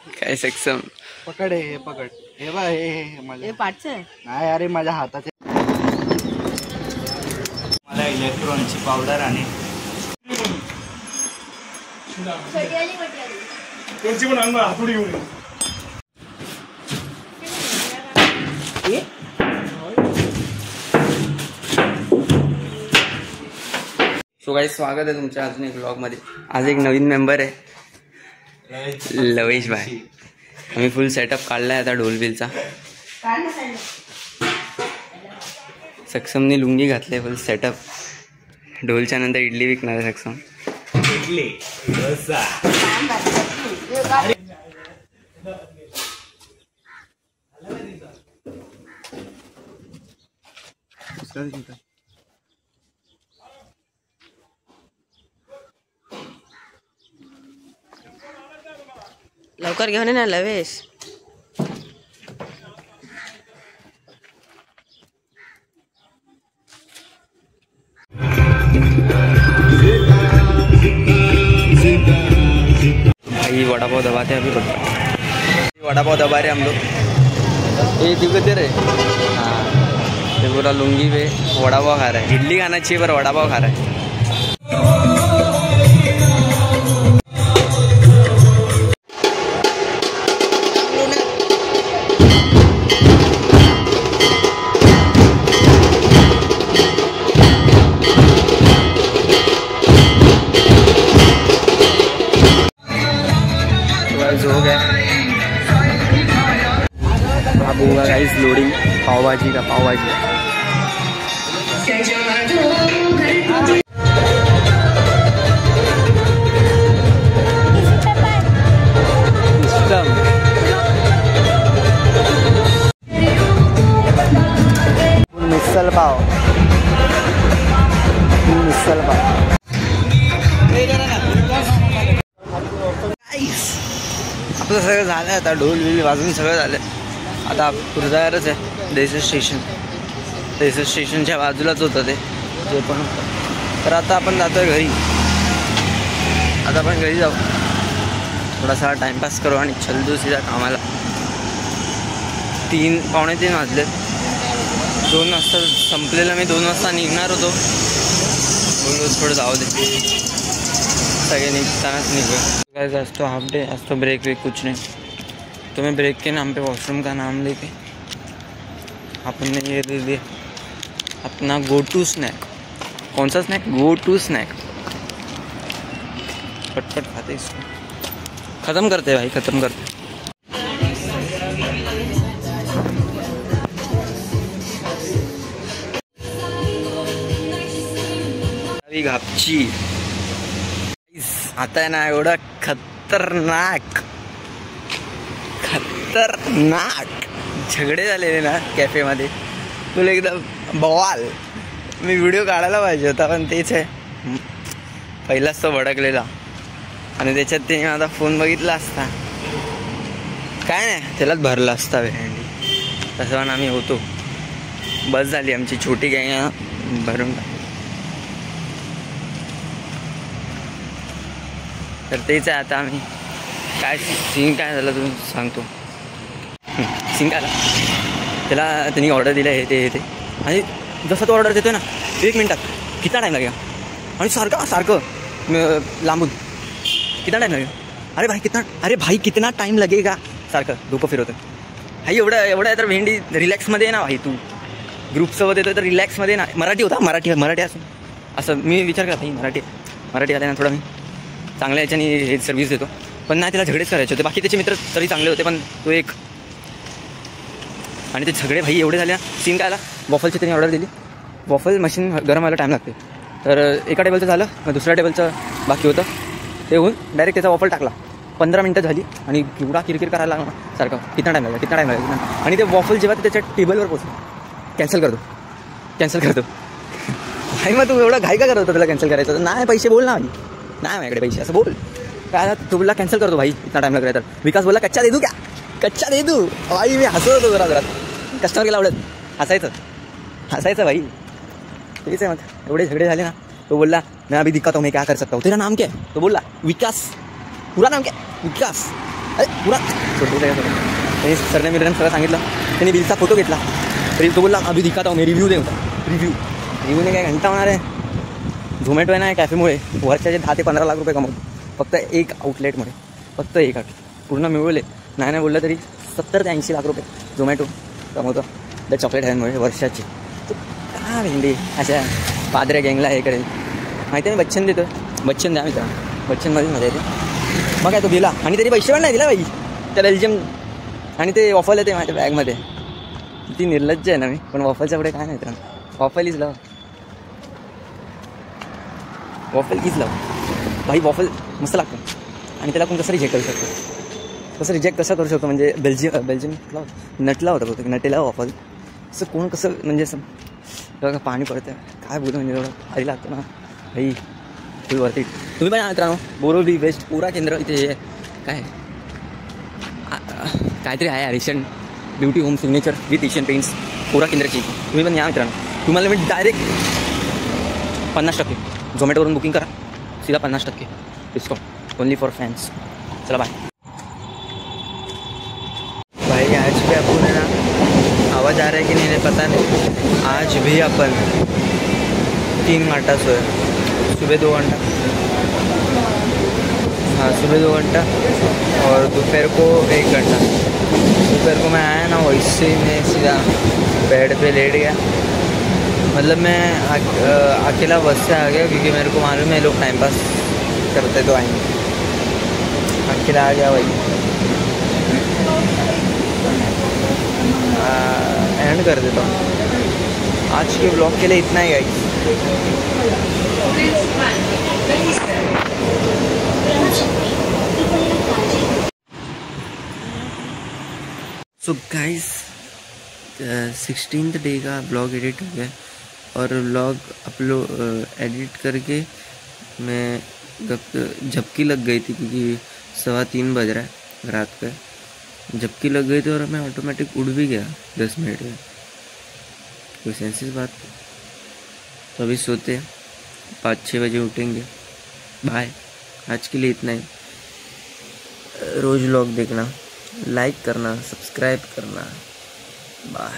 काय सक्षम पकड हे पकड हे बघ हे माझ्या पाठचे नाही अरे माझ्या हाताचे मला इलेक्ट्रॉनची पावडर आणि कोणची पण आणणार हातोडी घेऊन सो गाइस स्वागत आहे तुमच्या अजून एक ब्लॉग मध्ये। आज एक नवीन मेंबर आहे लवेश भाई। आम्ही फुल सेटअप काढलाय आता ढोलबिलचा। सक्षमने लुंगी घातले फुल सेटअप। ढोलच्या नंतर इडली विकणार आहे सक्षम। इडली डोसा लवकर घेऊन ये ना लवेश। भाई वड़ा पाव दबाते हैं अभी। वड़ा पाव दबा रहे हम लोग। ये दिक्कत रे हाँ ये पूरा लुंगी पे वड़ा पाव खा रहा है। इडली खाना चाहिए पर वड़ा पाव खा रहा है। हो गया अब होगा गाइस लोडिंग पाव भाजी का। पाव भाजी मिसल पाव मिसल पाव आपलं सगळं झालं आता। ढोल बिल वाजून सगळं झालं। आता पुरजायरच आहे देश स्टेशन। देश स्टेशनच्या बाजूलाच होतं ते पण होतं। तर आता आपण जातोय घरी। आता आपण घरी जाऊ थोडासा टाइमपास करू आणि चल सीधा कामाला। 3 पावणे 3 वाजले। 2 वाजता संपलेलं मी 2 वाजता निघणार होतो। बोललो थोडं जाऊ दे सगळे निघतानाच निघूया। गाइस आज तो हाफ डे, आज तो ब्रेक वेक कुछ नहीं। तो मैं ब्रेक के नाम पे वॉशरूम का नाम लेके अपन ने ये दे दिया अपना गो टू स्नैक। कौन सा स्नैक? Go to snack. पटपट खाते इसको, ख़त्म करते भाई, ख़त्म करते। अभी घापची आता है ना एवढा खतरनाक झगडे झालेले ना कॅफेमध्ये तुला एकदम बवाल। मी व्हिडिओ काढायला पाहिजे होता पण तेच आहे पहिलाच तो भडकलेला आणि त्याच्यात त्याने माझा फोन बघितला असता काय नाही त्यालाच भरला असता भेंडी। तसं पण आम्ही होतो। बस झाली आमची छोटी गँग भरून। तर तेच आहे आता आम्ही काय सीन काय झालं तुम्ही सांगतो। सीन काय झाला त्याला त्यांनी ऑर्डर दिलं हे ते आणि जसं तो ऑर्डर देतो ना 1 मिनटात कितना टाईम लागेगा आणि सारखं लांबून कितना टाईम लागेगा अरे भाई कितना टाईम लगेगा सारखं डोकं फिरवतं। भाई एवढं तर भेंडी रिलॅक्समध्ये ना भाई। तू ग्रुपसोबत येतो तर रिलॅक्समध्ये ना। मराठी होता मराठी असं मी विचार केला भाई मराठी आले ना थोडा मी चांगल्या याच्याने हे सर्व्हिस देतो पण नाही त्याला झगडेच करायचे होते। बाकी त्याचे मित्र तरी चांगले होते पण तो एक आणि ते झगडे भाई एवढे झाले। सीन काय आला वॉफलची त्यांनी ऑर्डर दिली। वॉफल मशीन गरम व्हायला टाईम लागते तर एका टेबलचं झालं मग दुसऱ्या टेबलचं बाकी होतं ते होऊन डायरेक्ट त्याचा वॉफल टाकला। 15 मिनटं झाली आणि एवढा किरकिर करायला लागला सारखं कितना टाईम लागला आणि ते वॉफल जेव्हा त्याच्या टेबलवर पोचलं कॅन्सल करतो भाई मग तू एवढा घाई का करत होता त्याला कॅन्सल करायचं? नाही पैसे बोल ना भाई, नाही माझ्याकडे पैसे असं बोल। काय तू बोलला कॅन्सल करतो भाई इतना टाइम लग रहा है। तर विकास बोलला कच्चा दे दूँ भाई मी हसत होतो जरा कस्टमर गेला आवडत हसायचं भाई। तेच आहे मग एवढे झगडे झाले ना। तो बोलला मैं अभी दिखाता हूँ मैं क्या कर सकता हूँ। तेरा नाम क्या है? तो बोला विकास। पूरा नाम क्या? विकास। अरे पुरा त्यांनी सरने मित्रांनी सगळं सांगितलं. त्यांनी बिलचा फोटो घेतला. तो बोलला अभि दिखाता हूँ मी रिव्ह्यू दे होता. रिव्ह्यूने काय घंटा होणार आहे. झोमॅटो आहे ना कॅफेमुळे वर्षाचे 10 ते 15 लाख रुपये कमवतो. फक्त एक आउटलेटमुळे. फक्त एक पूर्ण मिळवले नाही बोललं तरी 70 ते 80 लाख रुपये झोमॅटो कमवतो त्या चॉकलेट हॅनमुळे वर्षाची. तो का भेंडी अशा पादऱ्या गँगला हे करेल माहिती आहे. मी बच्चन देतो. बच्चन द्या मित्रांनो. बच्चनमध्येच मजा येते. मग काय तो दिला आणि तरी पैसे पण नाही दिला बाई त्या बेल्जियम. आणि ते वॉफल येते माझ्या बॅगमध्ये. ती निर्लज्ज आहे ना मी. पण वॉफलच्या पुढे काय नाही मित्रांनो. Waffle is love. Waffle is love भाई. वॉफल मस्त लागतं आणि त्याला कोण कसं रिजेक्ट करू शकतो. कसं रिजेक्ट कसं करू शकतो म्हणजे बेल्जियम नटला होता बहुतेक. नटेला वॉफल असं कोण कसं म्हणजे असं बघा पाणी पडतं काय बोलतो म्हणजे एवढं भारी लागतं ना भाई. फुल वरती. तुम्ही पण मित्रांनो बोरिवली वेस्ट पुरा केंद्र इथे काय काहीतरी आहे Asian beauty home signature with Asian paints पुरा केंद्राची. तुम्ही पण या मित्रांनो. तुम्हाला मी डायरेक्ट 50% झोमॅटोवरून बुकिंग करा. सीधा 50% डिस्काउंट ओनली फॉर फॅन्स. चला बाय. भाई आज भी अपन है ना आवाज़ आ रहा है कि नहीं पता नहीं. आज भी अपन 3 घंटा सोए. सुबह 2 घंटा. हाँ सुबह 2 घंटा और दोपहर को 1 घंटा. दोपहर को मैं आया ना वैसे ही मैं सीधा बेड पे लेट गया. मतलब मैं अकेला बस से आ गया क्योंकि मेरे को मालूम है लोग टाइम पास करते तो आएंगे. अकेला आ गया भाई. एंड कर देता हूँ आज के ब्लॉग के लिए. इतना ही guys. So guys 16th day का ब्लॉग एडिट हो गया और ब्लॉग अपलोड एडिट करके मैं झपकी लग गई थी क्योंकि 2:15 बज रहा है रात का. झपकी लग गई थी और मैं ऑटोमेटिक उड़ भी गया 10 मिनट में. कोई सेंसिस बात. तो अभी सोते 5-6 बजे उठेंगे. बाय. आज के लिए इतना ही. रोज व्लॉग देखना, लाइक करना, सब्सक्राइब करना. बाय.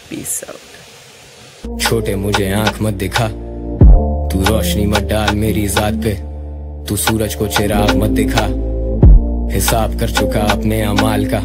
Peace out. छोटे मुझे आंख मत दिखा. तू रोशनी मत डाल मेरी जात पे. तू सूरज को चिराग मत दिखा. हिसाब कर चुका अपने अमाल का.